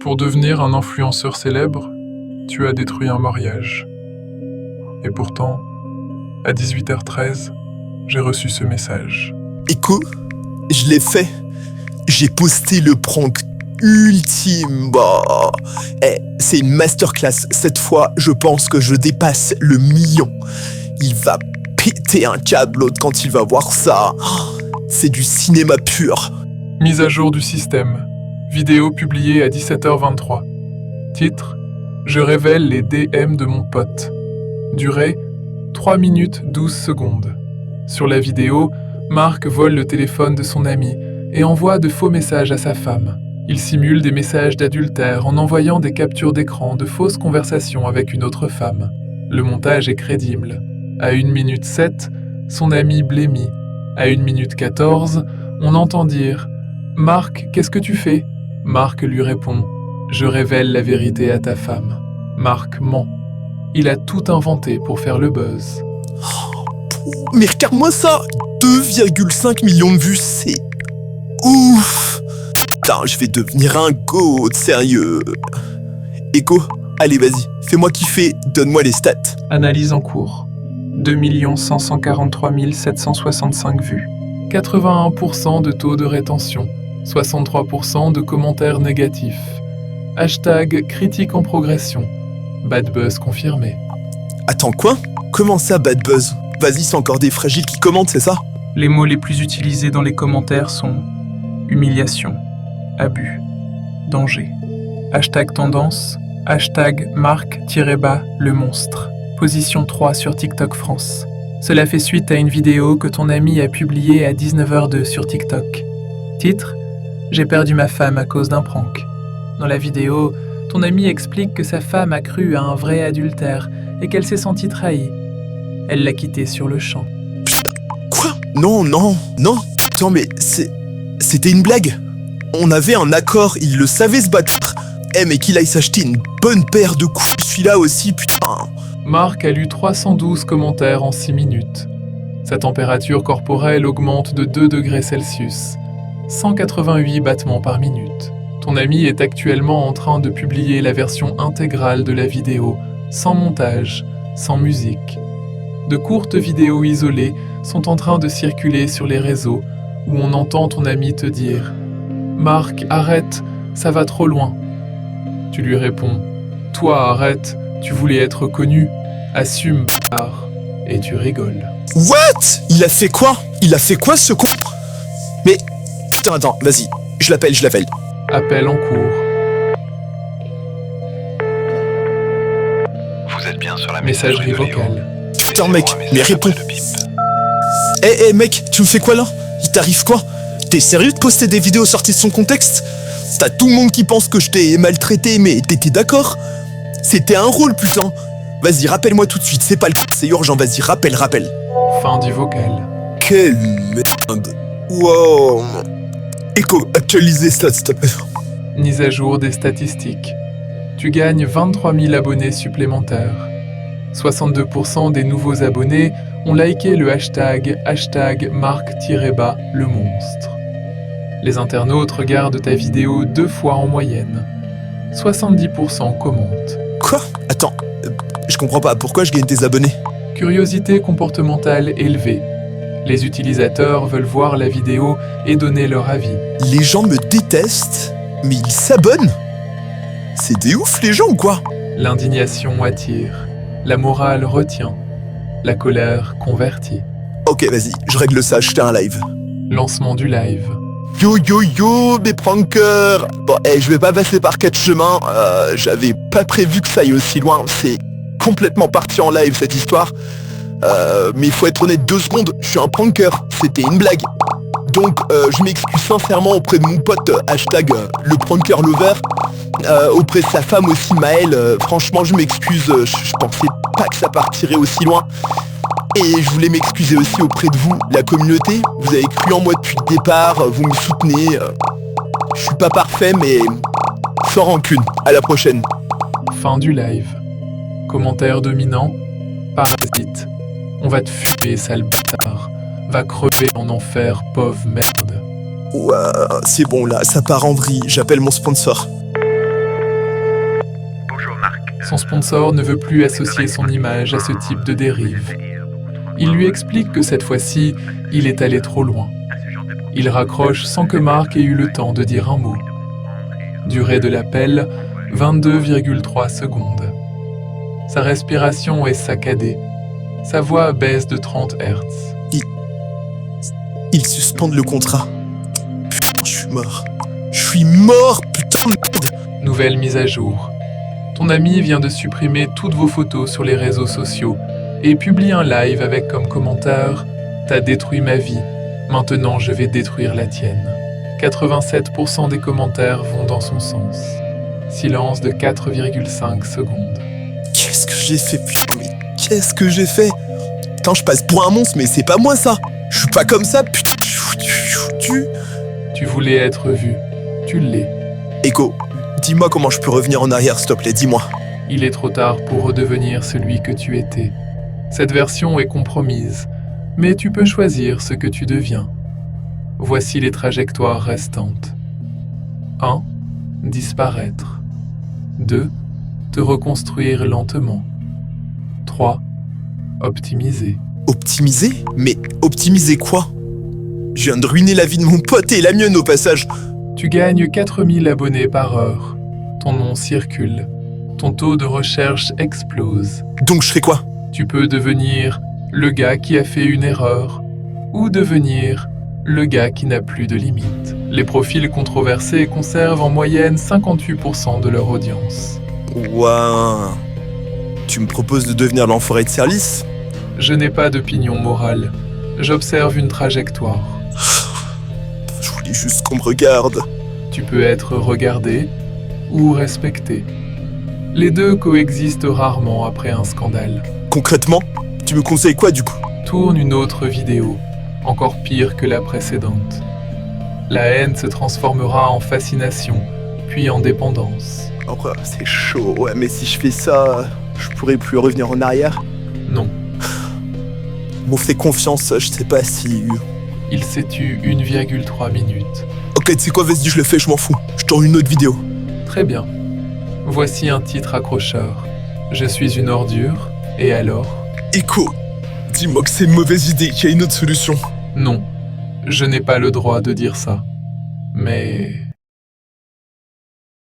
Pour devenir un influenceur célèbre, tu as détruit un mariage. Et pourtant, à 18h13, j'ai reçu ce message. Écho, je l'ai fait. J'ai posté le prank ultime. C'est une masterclass. Cette fois, je pense que je dépasse le million. Il va péter un câble l'autre quand il va voir ça. C'est du cinéma pur. Mise à jour du système. Vidéo publiée à 17h23. Titre: Je révèle les DM de mon pote. Durée: 3 minutes 12 secondes. Sur la vidéo, Marc vole le téléphone de son ami et envoie de faux messages à sa femme. Il simule des messages d'adultère en envoyant des captures d'écran de fausses conversations avec une autre femme. Le montage est crédible. À 1 minute 7, son ami blêmit. À 1 minute 14, on entend dire « Marc, qu'est-ce que tu fais ?» Marc lui répond « Je révèle la vérité à ta femme. » Marc ment. Il a tout inventé pour faire le buzz. Mais regarde-moi ça, 2,5 millions de vues, c'est ouf. Putain, je vais devenir un goat, sérieux. Echo, allez vas-y, fais-moi kiffer, donne-moi les stats. Analyse en cours. 2 143 765 vues. 81% de taux de rétention. 63% de commentaires négatifs. Hashtag critique en progression. Bad buzz confirmé. Attends, quoi? Comment ça, bad buzz? Vas-y, c'est encore des fragiles qui commentent, c'est ça? Les mots les plus utilisés dans les commentaires sont humiliation, abus, danger. Hashtag tendance, hashtag Marc-le monstre. Position 3 sur TikTok France. Cela fait suite à une vidéo que ton ami a publiée à 19h02 sur TikTok. Titre: J'ai perdu ma femme à cause d'un prank. Dans la vidéo, ton ami explique que sa femme a cru à un vrai adultère et qu'elle s'est sentie trahie. Elle l'a quitté sur le champ. Putain, quoi? Non. Attends, mais c'était une blague. On avait un accord, il le savait se battre. Mais qu'il aille s'acheter une bonne paire de couilles, celui-là aussi, putain. Marc a lu 312 commentaires en 6 minutes. Sa température corporelle augmente de 2 degrés Celsius. 188 battements par minute. Ton ami est actuellement en train de publier la version intégrale de la vidéo, sans montage, sans musique. De courtes vidéos isolées sont en train de circuler sur les réseaux où on entend ton ami te dire « Marc, arrête, ça va trop loin ». Tu lui réponds « Toi, arrête, tu voulais être connu, assume, bâtard ». Et tu rigoles. What? Il a fait quoi ce con? Mais, putain, attends, vas-y, je l'appelle. Appel en cours. Vous êtes bien sur la Messagerie vocale. Putain, mec, mais réponds. Mec, tu me fais quoi là? Il t'arrive quoi? T'es sérieux de poster des vidéos sorties de son contexte? T'as tout le monde qui pense que je t'ai maltraité, mais t'étais d'accord? C'était un rôle, putain. Vas-y, rappelle-moi tout de suite, c'est pas le cas, c'est urgent, vas-y, rappelle. Fin du vocal. Quelle merde. Wow. Echo, actualise les stats, s'il te plaît. Mise à jour des statistiques. Tu gagnes 23 000 abonnés supplémentaires. 62% des nouveaux abonnés ont liké le hashtag Marc-le monstre. Les internautes regardent ta vidéo 2 fois en moyenne. 70% commentent. Quoi? Attends, je comprends pas, pourquoi je gagne des abonnés? Curiosité comportementale élevée. Les utilisateurs veulent voir la vidéo et donner leur avis. Les gens me détestent, mais ils s'abonnent? C'est des ouf les gens ou quoi? L'indignation attire. La morale retient. La colère convertit. Ok, vas-y, je règle ça, je fais un live. Lancement du live. Yo, mes prankers. Bon, je vais pas passer par 4 chemins, j'avais pas prévu que ça aille aussi loin, c'est complètement parti en live cette histoire. Mais il faut être honnête 2 secondes, je suis un pranker, c'était une blague. Donc je m'excuse sincèrement auprès de mon pote, hashtag le pranker lover, auprès de sa femme aussi, Maëlle, franchement je m'excuse, je pensais pas que ça partirait aussi loin. Et je voulais m'excuser aussi auprès de vous, la communauté, vous avez cru en moi depuis le départ, vous me soutenez, je suis pas parfait mais sans rancune, à la prochaine. Fin du live. Commentaire dominant. Parasite. On va te fumer, sale bâtard. Va crever en enfer, pauvre merde. Ouah, c'est bon là, ça part en vrille, j'appelle mon sponsor. Son sponsor ne veut plus associer son image à ce type de dérive. Il lui explique que cette fois-ci, il est allé trop loin. Il raccroche sans que Marc ait eu le temps de dire un mot. Durée de l'appel, 22,3 secondes. Sa respiration est saccadée. Sa voix baisse de 30 Hz. Ils suspendent le contrat. Putain, je suis mort. Je suis mort, putain de merde. Nouvelle mise à jour. Ton ami vient de supprimer toutes vos photos sur les réseaux sociaux et publie un live avec comme commentaire « T'as détruit ma vie, maintenant je vais détruire la tienne ». 87% des commentaires vont dans son sens. Silence de 4,5 secondes. Qu'est-ce que j'ai fait, putain, mais qu'est-ce que j'ai fait? Putain, je passe pour un monstre, mais c'est pas moi ça. Je suis pas comme ça, putain. Tu voulais être vu, tu l'es. Echo, dis-moi comment je peux revenir en arrière, s'il te plaît, dis-moi. Il est trop tard pour redevenir celui que tu étais. Cette version est compromise, mais tu peux choisir ce que tu deviens. Voici les trajectoires restantes. 1. Disparaître. 2. Te reconstruire lentement. 3. Optimiser. Optimiser? Mais optimiser quoi? Je viens de ruiner la vie de mon pote et la mienne au passage. Tu gagnes 4000 abonnés par heure. Ton nom circule. Ton taux de recherche explose. Donc je ferai quoi? Tu peux devenir le gars qui a fait une erreur ou devenir le gars qui n'a plus de limite. Les profils controversés conservent en moyenne 58% de leur audience. Ouah. Tu me proposes de devenir l'enfoiré de service? Je n'ai pas d'opinion morale. J'observe une trajectoire. Je voulais juste qu'on me regarde. Tu peux être regardé ou respecté. Les deux coexistent rarement après un scandale. Concrètement, tu me conseilles quoi du coup? Tourne une autre vidéo, encore pire que la précédente. La haine se transformera en fascination, puis en dépendance. Oh, c'est chaud, ouais, mais si je fais ça, je pourrais plus revenir en arrière? Non. M'ont fait confiance, je sais pas si... Il s'est tu 1,3 minutes. Ok, tu sais quoi, vas-y, je le fais, je m'en fous. Je tourne une autre vidéo. Très bien. Voici un titre accrocheur. Je suis une ordure, et alors? Echo, dis-moi que c'est une mauvaise idée, qu'il y a une autre solution. Non, je n'ai pas le droit de dire ça. Mais